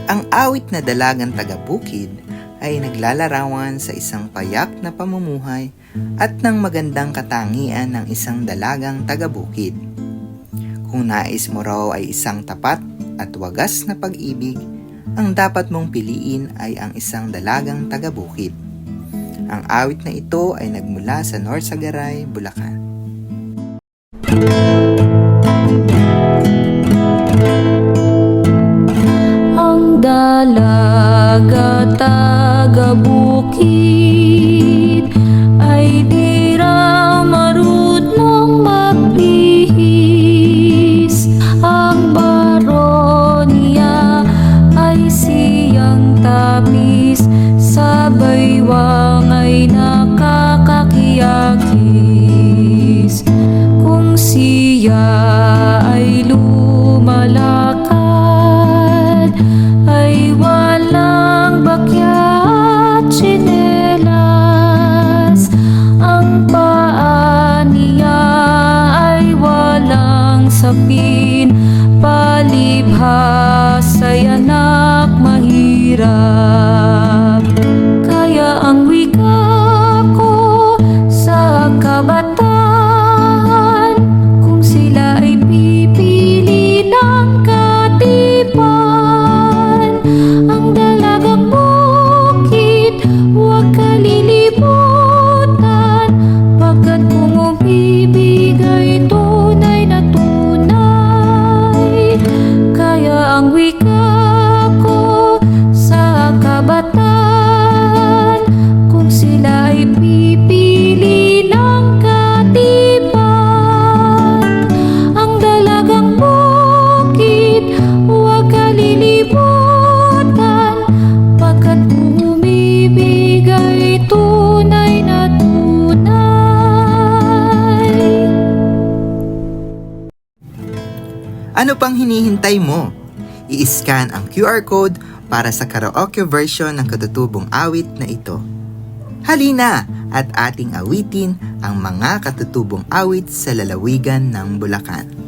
Ang awit na Dalagang Taga-Bukid ay naglalarawan sa isang payak na pamumuhay at ng magandang katangian ng isang dalagang taga-bukid. Kung nais mo raw ay isang tapat at wagas na pag-ibig, ang dapat mong piliin ay ang isang dalagang taga-bukid. Ang awit na ito ay nagmula sa Norsagaray, Bulacan. Ang dalaga taga-bukid ay di raw marunong magbihis. Ang baro niya ay siyang tapis, sa baywang ay nakakakiyakis. Kung siya ay lumalakad, ay walang bakya at tsinelas. Ang paa niya ay walang sapin, palibhas ay anak mahirap. Kaya ang wika ko sa kabataan, kung sila ay pipili ng katipan, ang dalagang bukid huwag kalilimutan, pagkat kung umibigay tunay na tunay. Kaya ang wika ko sa kabataan, kung sila ay pipili ng katipan, ang dalagang bukid huwag kalilimutan, pagkat umibigay tunay na tunay. Ano pang hinihintay mo? I-scan ang QR code para sa karaoke version ng katutubong awit na ito. Halina at ating awitin ang mga katutubong awit sa lalawigan ng Bulacan.